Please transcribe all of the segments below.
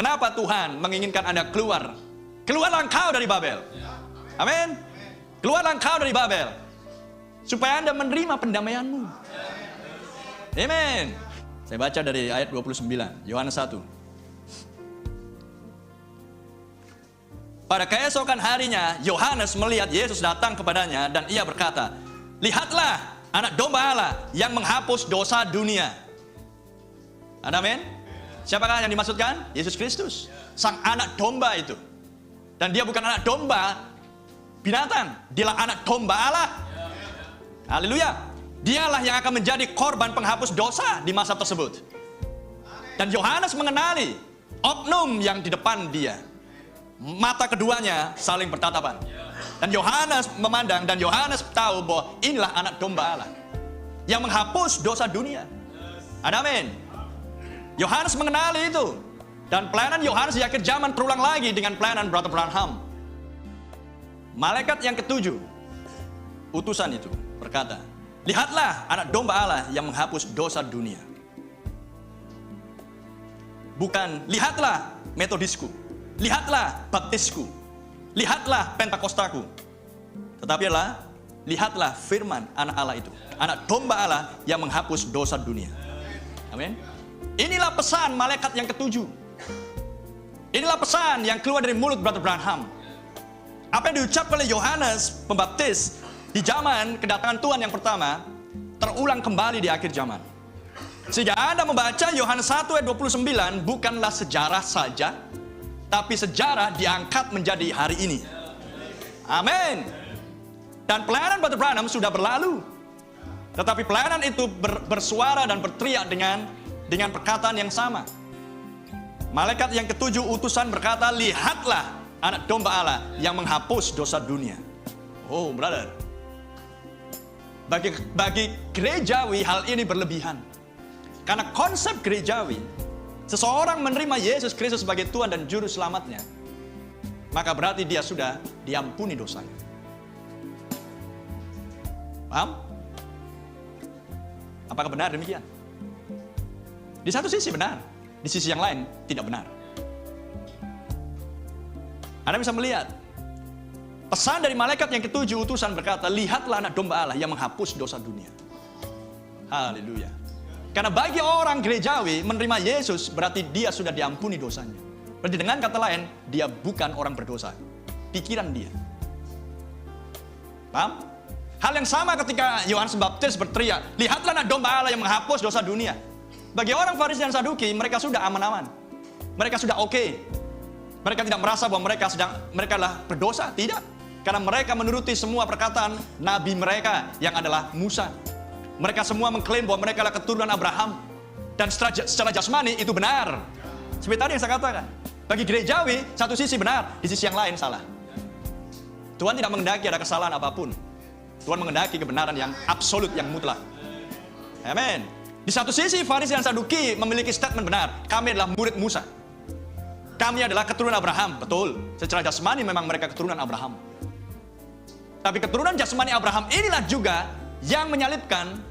Kenapa Tuhan menginginkan Anda keluar? Keluarlah engkau dari Babel. Amin. Keluarlah engkau dari Babel, supaya Anda menerima pendamaianmu. Amin. Saya baca dari ayat 29, Yohanes 1. Pada keesokan harinya, Yohanes melihat Yesus datang kepadanya dan ia berkata, "Lihatlah anak domba Allah yang menghapus dosa dunia." Amin. Siapakah yang dimaksudkan? Yesus Kristus, sang anak domba itu. Dan dia bukan anak domba binatang, dialah anak domba Allah. Haleluya. Dialah yang akan menjadi korban penghapus dosa di masa tersebut. Dan Yohanes mengenali oknum yang di depan dia. Mata keduanya saling bertatapan. Dan Yohanes memandang dan Yohanes tahu bahwa inilah anak domba Allah yang menghapus dosa dunia. Amin. Yohanes mengenali itu. Dan pelayanan Yohanes di akhir zaman terulang lagi dengan pelayanan Brother Branham. Malaikat yang ketujuh, utusan itu berkata, "Lihatlah anak domba Allah yang menghapus dosa dunia." Bukan lihatlah metodisku, lihatlah baptisku, lihatlah pentakostaku, tetapi adalah lihatlah firman anak Allah itu, anak domba Allah yang menghapus dosa dunia. Amin. Inilah pesan malaikat yang ketujuh. Inilah pesan yang keluar dari mulut Brother Branham. Apa yang diucapkan oleh Yohanes Pembaptis di zaman kedatangan Tuhan yang pertama terulang kembali di akhir zaman. Sehingga Anda membaca Yohanes 1 ayat 29 bukanlah sejarah saja, tapi sejarah diangkat menjadi hari ini. Amin. Dan pelayanan Brother Branham sudah berlalu. Tetapi pelayanan itu bersuara dan berteriak dengan perkataan yang sama. Malaikat yang ketujuh utusan berkata, "Lihatlah anak domba Allah yang menghapus dosa dunia." Oh, brother. Bagi gerejawi hal ini berlebihan. Karena konsep gerejawi, seseorang menerima Yesus Kristus sebagai Tuhan dan Juru Selamatnya, maka berarti dia sudah diampuni dosanya. Paham? Apakah benar demikian? Di satu sisi benar, di sisi yang lain tidak benar. Anda bisa melihat pesan dari malaikat yang ketujuh utusan berkata, "Lihatlah anak domba Allah yang menghapus dosa dunia." Haleluya. Karena bagi orang gerejawi menerima Yesus berarti dia sudah diampuni dosanya. Berarti dengan kata lain, dia bukan orang berdosa. Pikiran dia. Paham? Hal yang sama ketika Yohanes Pembaptis berteriak, "Lihatlah anak domba Allah yang menghapus dosa dunia." Bagi orang Farisi dan Saduki, mereka sudah aman-aman. Mereka sudah oke. Mereka tidak merasa bahwa mereka adalah berdosa. Tidak. Karena mereka menuruti semua perkataan nabi mereka yang adalah Musa. Mereka semua mengklaim bahwa mereka adalah keturunan Abraham. Dan secara jasmani itu benar. Seperti tadi yang saya katakan. Bagi gerejawi, satu sisi benar, di sisi yang lain salah. Tuhan tidak menghendaki ada kesalahan apapun. Tuhan menghendaki kebenaran yang absolut, yang mutlak. Amin. Di satu sisi, Farisi dan Saduki memiliki statement benar. Kami adalah murid Musa. Kami adalah keturunan Abraham. Betul. Secara jasmani memang mereka keturunan Abraham. Tapi keturunan jasmani Abraham inilah juga yang menyalibkan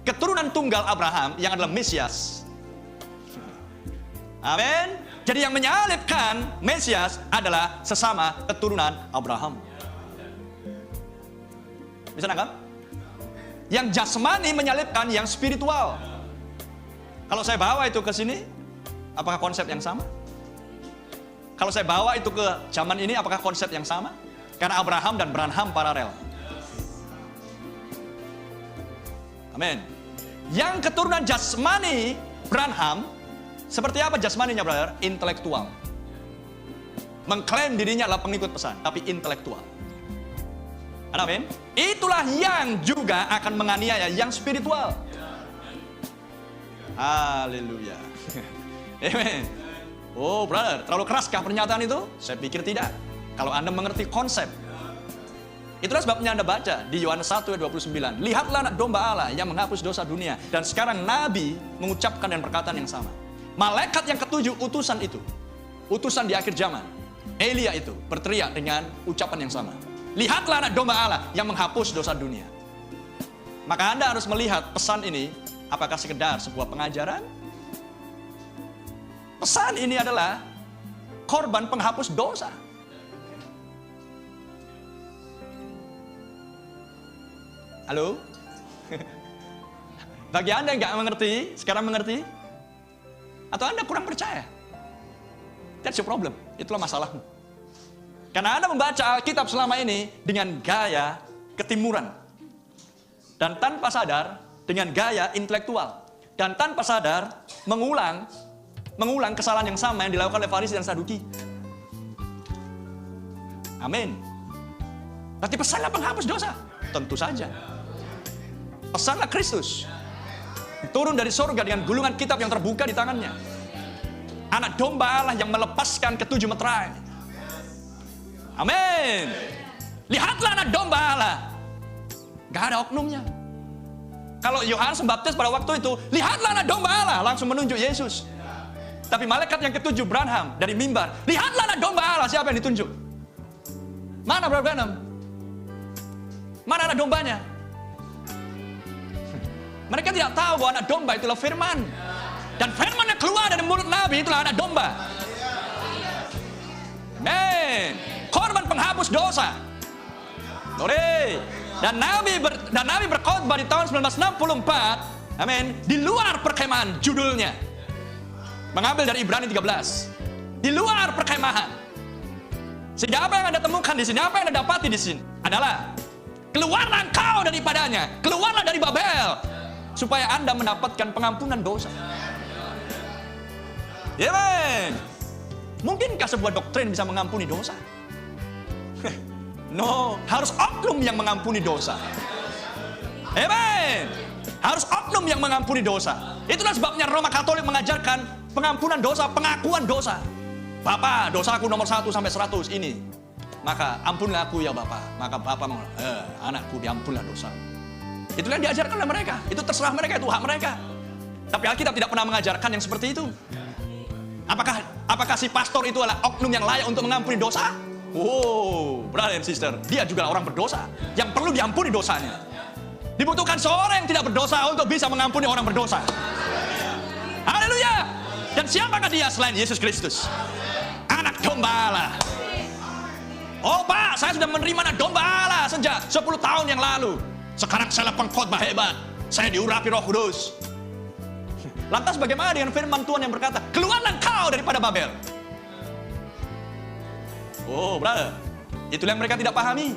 keturunan tunggal Abraham yang adalah Mesias. Amin. Jadi yang menyalibkan Mesias adalah sesama keturunan Abraham. Bisa nangkap? Yang jasmani menyalibkan yang spiritual. Kalau saya bawa itu ke sini, apakah konsep yang sama? Kalau saya bawa itu ke zaman ini, apakah konsep yang sama? Karena Abraham dan Branham paralel. Amin. Yang keturunan jasmani Branham, seperti apa jasmaninya, brother? Intelektual. Mengklaim dirinya adalah pengikut pesan, tapi intelektual. Amin. Itulah yang juga akan menganiaya yang spiritual. Haleluya. Amin. Oh, brother, terlalu keraskah pernyataan itu? Saya pikir tidak. Kalau Anda mengerti konsep. Itulah sebabnya Anda baca di Yohanes 1 ayat 29. "Lihatlah anak domba Allah yang menghapus dosa dunia." Dan sekarang Nabi mengucapkan dan perkataan yang sama. Malaikat yang ketujuh utusan itu, utusan di akhir zaman, Elia itu berteriak dengan ucapan yang sama. "Lihatlah anak domba Allah yang menghapus dosa dunia." Maka Anda harus melihat pesan ini, apakah sekedar sebuah pengajaran? Pesan ini adalah korban penghapus dosa. Halo? Bagi Anda yang nggak mengerti, sekarang mengerti? Atau Anda kurang percaya? That's your problem. Itulah masalahmu. Karena Anda membaca Alkitab selama ini dengan gaya ketimuran. Dan tanpa sadar, dengan gaya intelektual. Dan tanpa sadar, mengulang kesalahan yang sama yang dilakukan oleh Farisi dan Saduki. Amin. Berarti pesanlah penghapus dosa? Tentu saja. Pesanlah Kristus. Turun dari surga dengan gulungan kitab yang terbuka di tangannya. Anak domba Allah yang melepaskan ketujuh meterai. Amin. Lihatlah anak domba Allah. Gak ada oknumnya. Kalau Yohanes Pembaptis pada waktu itu, lihatlah anak domba Allah, langsung menunjuk Yesus. Tapi malaikat yang ketujuh, Branham, dari mimbar, lihatlah anak domba Allah, siapa yang ditunjuk? Mana Brother Branham? Mana anak dombanya? Mereka tidak tahu bahwa anak domba itulah firman. Dan firman yang keluar dari mulut Nabi itulah anak domba. Amin. Korban penghapus dosa. Glory. Dan Nabi berkhotbah di tahun 1964. Amin. Di luar perkemahan, judulnya. Mengambil dari Ibrani 13. Di luar perkemahan. Sehingga apa yang Anda temukan di sini, apa yang Anda dapati di sini adalah keluarlah engkau daripadanya, keluarlah dari Babel, supaya Anda mendapatkan pengampunan dosa. Amen. Mungkinkah sebuah doktrin bisa mengampuni dosa? No, harus oknum yang mengampuni dosa. Amen. Harus oknum yang mengampuni dosa. Itulah sebabnya Roma Katolik mengajarkan pengampunan dosa, pengakuan dosa. Bapak, dosaku nomor 1 sampai 100 ini. Maka ampunlah aku ya Bapak. Maka Bapak anakku diampunlah dosa. Itulah yang diajarkan oleh mereka. Itu terserah mereka, itu hak mereka. Tapi Alkitab tidak pernah mengajarkan yang seperti itu. Apakah si pastor itu adalah oknum yang layak untuk mengampuni dosa? Oh, brother and sister, dia juga orang berdosa yang perlu diampuni dosanya. Dibutuhkan seorang yang tidak berdosa untuk bisa mengampuni orang berdosa. Haleluya. Dan siapakah dia selain Yesus Kristus? Anak domba Allah. Oh Pak, saya sudah menerima anak domba Allah sejak 10 tahun yang lalu. Sekarang saya pengkhotbah hebat. Saya diurapi Roh Kudus. Lantas bagaimana dengan firman Tuhan yang berkata, keluarlah engkau daripada Babel? Oh brother, itulah yang mereka tidak pahami.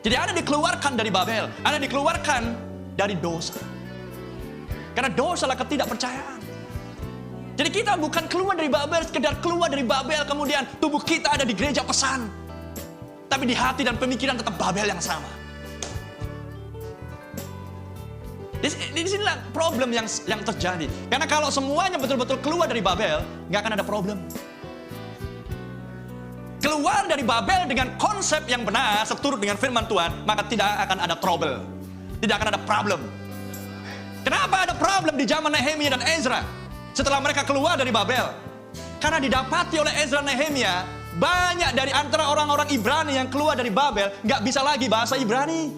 Jadi Anda dikeluarkan dari Babel, Anda dikeluarkan dari dosa. Karena dosa adalah ketidakpercayaan. Jadi kita bukan keluar dari Babel, sekedar keluar dari Babel, kemudian tubuh kita ada di gereja pesan. Tapi di hati dan pemikiran tetap Babel yang sama. Di sinilah problem yang terjadi. Karena kalau semuanya betul-betul keluar dari Babel, nggak akan ada problem. Keluar dari Babel dengan konsep yang benar, seturut dengan firman Tuhan, maka tidak akan ada trouble. Tidak akan ada problem. Kenapa ada problem di zaman Nehemia dan Ezra setelah mereka keluar dari Babel? Karena didapati oleh Ezra dan Nehemia, banyak dari antara orang-orang Ibrani yang keluar dari Babel nggak bisa lagi bahasa Ibrani.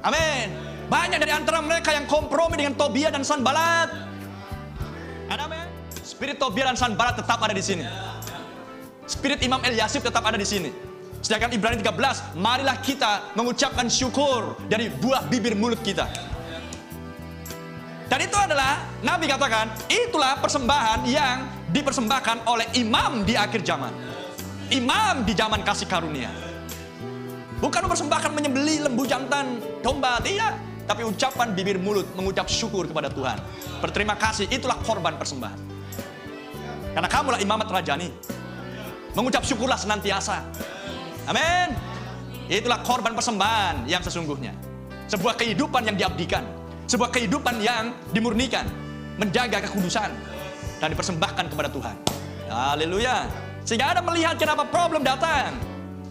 Amin. Banyak dari antara mereka yang kompromi dengan Tobia dan Sanbalat. Amin. Spirit Tobia dan Sanbalat tetap ada di sini. Spirit Imam Eliasib tetap ada di sini. Sedangkan Ibrani 13, marilah kita mengucapkan syukur dari buah bibir mulut kita. Dan itu adalah, Nabi katakan, itulah persembahan yang dipersembahkan oleh imam di akhir zaman. Imam di zaman kasih karunia. Bukan mempersembahkan menyembelih lembu jantan, domba, tidak. Tapi ucapan bibir mulut, mengucap syukur kepada Tuhan. Berterima kasih, itulah korban persembahan. Karena kamulah imamat rajani. Mengucap syukurlah senantiasa. Amin. Itulah korban persembahan yang sesungguhnya. Sebuah kehidupan yang diabdikan. Sebuah kehidupan yang dimurnikan. Menjaga kekudusan. Dan dipersembahkan kepada Tuhan. Haleluya. Sehingga Anda melihat kenapa problem datang.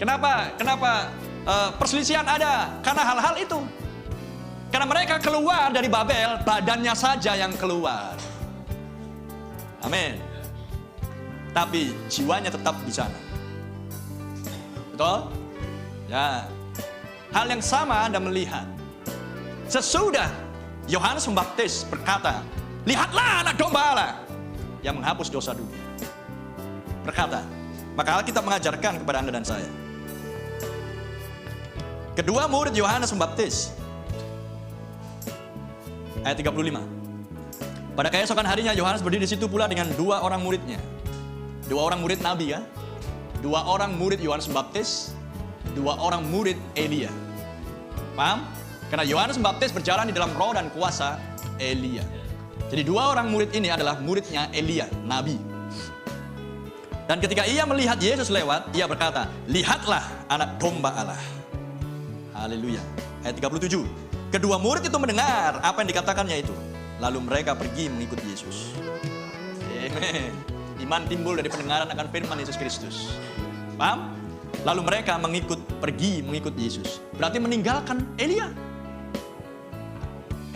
Kenapa perselisihan ada? Karena hal-hal itu. Karena mereka keluar dari Babel, badannya saja yang keluar. Amin. Tapi jiwanya tetap di sana. Betul? Ya. Hal yang sama Anda melihat. Sesudah Yohanes Pembaptis berkata, lihatlah anak domba Allah yang menghapus dosa dunia. Berkata, maka Alkitab mengajarkan kepada Anda dan saya. Kedua murid Yohanes Pembaptis. Ayat 35. Pada keesokan harinya Yohanes berdiri di situ pula dengan 2 orang muridnya. 2 orang murid Nabi ya. 2 orang murid Yohanes Pembaptis. 2 orang murid Elia. Paham? Karena Yohanes Pembaptis berjalan di dalam roh dan kuasa Elia. Jadi 2 orang murid ini adalah muridnya Elia, Nabi. Dan ketika ia melihat Yesus lewat, ia berkata, lihatlah anak domba Allah. Haleluya. Ayat 37. Kedua murid itu mendengar apa yang dikatakannya itu. Lalu mereka pergi mengikut Yesus. Amen. Iman timbul dari pendengaran akan firman Yesus Kristus. Paham? Lalu mereka pergi mengikut Yesus. Berarti meninggalkan Elia.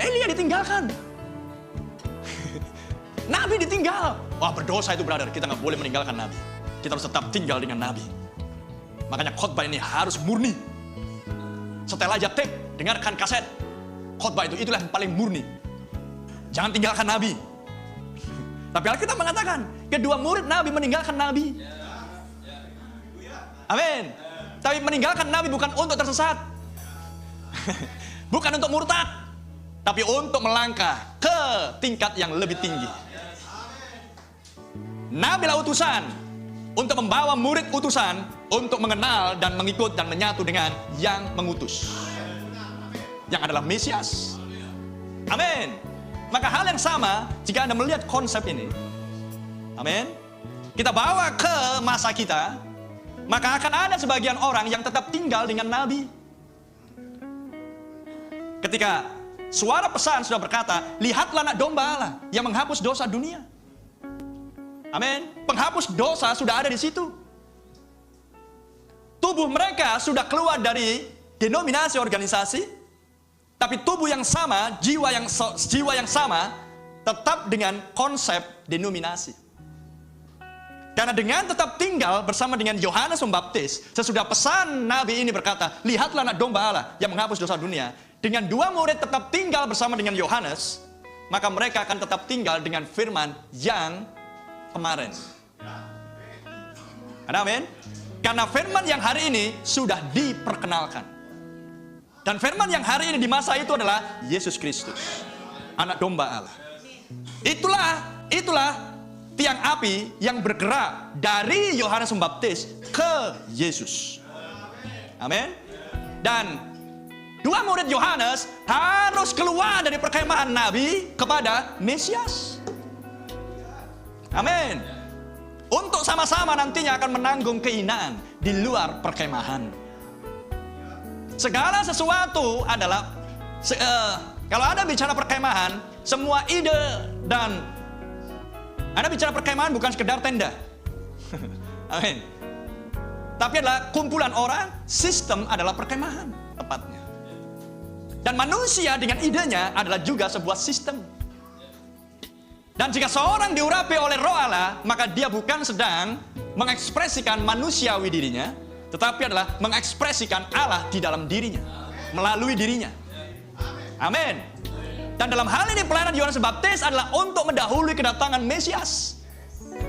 Elia ditinggalkan. Nabi ditinggal. Wah, berdosa itu brother. Kita nggak boleh meninggalkan Nabi. Kita harus tetap tinggal dengan Nabi. Makanya khotbah ini harus murni. Setel aja tape, dengarkan kaset. Khotbah itulah yang paling murni. Jangan tinggalkan Nabi. Tapi Alkitab mengatakan, kedua murid Nabi meninggalkan Nabi. Amin. Tapi meninggalkan Nabi bukan untuk tersesat. Bukan untuk murtad. Tapi untuk melangkah ke tingkat yang lebih tinggi. Nabi lah utusan untuk membawa murid utusan untuk mengenal dan mengikut dan menyatu dengan yang mengutus, yang adalah Mesias. Amin. Maka hal yang sama jika Anda melihat konsep ini, amin, kita bawa ke masa kita, maka akan ada sebagian orang yang tetap tinggal dengan Nabi. Ketika suara pesan sudah berkata, lihatlah anak domba Allah yang menghapus dosa dunia. Amin. Penghapus dosa sudah ada di situ. Tubuh mereka sudah keluar dari denominasi organisasi, tapi tubuh yang sama, jiwa yang sama, tetap dengan konsep denominasi. Karena dengan tetap tinggal bersama dengan Yohanes Pembaptis, sesudah pesan Nabi ini berkata, lihatlah anak domba Allah yang menghapus dosa dunia. Dengan 2 murid tetap tinggal bersama dengan Yohanes, maka mereka akan tetap tinggal dengan firman yang kemarin. Amin. Karena firman yang hari ini sudah diperkenalkan. Dan firman yang hari ini di masa itu adalah Yesus Kristus, anak domba Allah. Itulah tiang api yang bergerak dari Yohanes Pembaptis ke Yesus. Amin. Dan 2 murid Yohanes harus keluar dari perkemahan Nabi kepada Mesias. Amin. Untuk sama-sama nantinya akan menanggung kehinaan di luar perkemahan. Segala sesuatu adalah kalau Anda bicara perkemahan, semua ide dan Anda bicara perkemahan bukan sekedar tenda. Amin. Tapi adalah kumpulan orang, sistem adalah perkemahan tepatnya. Dan manusia dengan idenya adalah juga sebuah sistem. Dan jika seorang diurapi oleh Roh Allah, maka dia bukan sedang mengekspresikan manusiawi dirinya, tetapi adalah mengekspresikan Allah di dalam dirinya, melalui dirinya. Amin. Dan dalam hal ini pelayanan Yohanes Pembaptis adalah untuk mendahului kedatangan Mesias,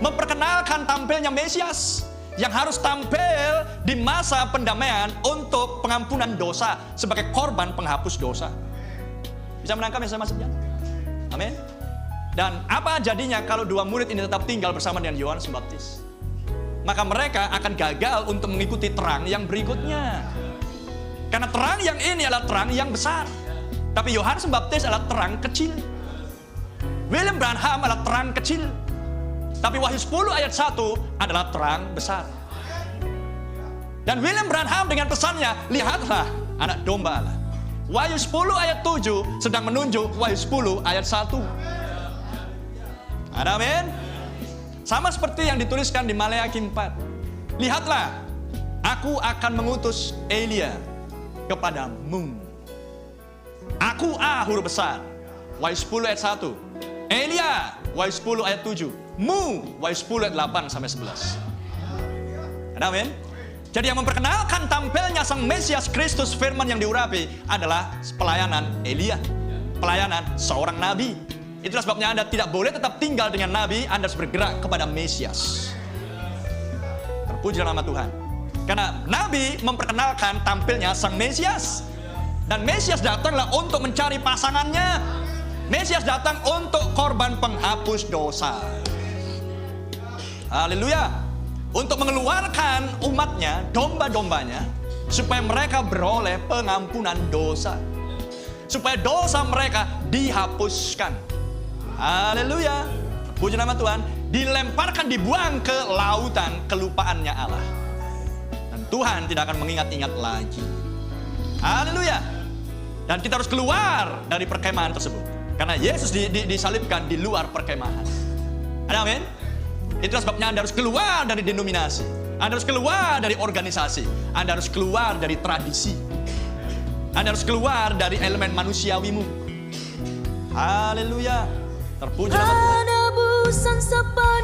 memperkenalkan tampilnya Mesias yang harus tampil di masa pendamaian untuk pengampunan dosa sebagai korban penghapus dosa. Bisa menangkap yang saya maksudkan? Amin. Dan apa jadinya kalau 2 murid ini tetap tinggal bersama dengan Yohanes Pembaptis? Maka mereka akan gagal untuk mengikuti terang yang berikutnya. Karena terang yang ini adalah terang yang besar. Tapi Yohanes Pembaptis adalah terang kecil. William Branham adalah terang kecil. Tapi Wahyu 10 ayat 1 adalah terang besar. Dan William Branham dengan pesannya, lihatlah anak domba Allah. Wahyu 10 ayat 7 sedang menunjuk Wahyu 10 ayat 1. Amin. Sama seperti yang dituliskan di Maleakhi 4. Lihatlah, aku akan mengutus Elia kepadamu. Aku huruf besar. Wahyu 10 ayat 1. Elia, Wahyu 10 ayat 7. Mu, Wahyu 10 ayat 8 sampai 11. Amin. Jadi yang memperkenalkan tampilnya Sang Mesias Kristus firman yang diurapi adalah pelayanan Elia. Pelayanan seorang nabi. Itulah sebabnya Anda tidak boleh tetap tinggal dengan Nabi, Anda harus bergerak kepada Mesias. Terpuji nama Tuhan. Karena Nabi memperkenalkan tampilnya Sang Mesias. Dan Mesias datanglah untuk mencari pasangannya. Mesias datang untuk korban penghapus dosa. Haleluya. Untuk mengeluarkan umatnya, domba-dombanya, supaya mereka beroleh pengampunan dosa. Supaya dosa mereka dihapuskan. Haleluya. Puji nama Tuhan. Dilemparkan, dibuang ke lautan kelupaannya Allah. Dan Tuhan tidak akan mengingat-ingat lagi. Haleluya. Dan kita harus keluar dari perkemahan tersebut. Karena Yesus disalibkan di luar perkemahan. Amin. Itulah sebabnya Anda harus keluar dari denominasi. Anda harus keluar dari organisasi. Anda harus keluar dari tradisi. Anda harus keluar dari elemen manusiawimu. Haleluya. Terpuji nama Tuhan. Ada busan sepadan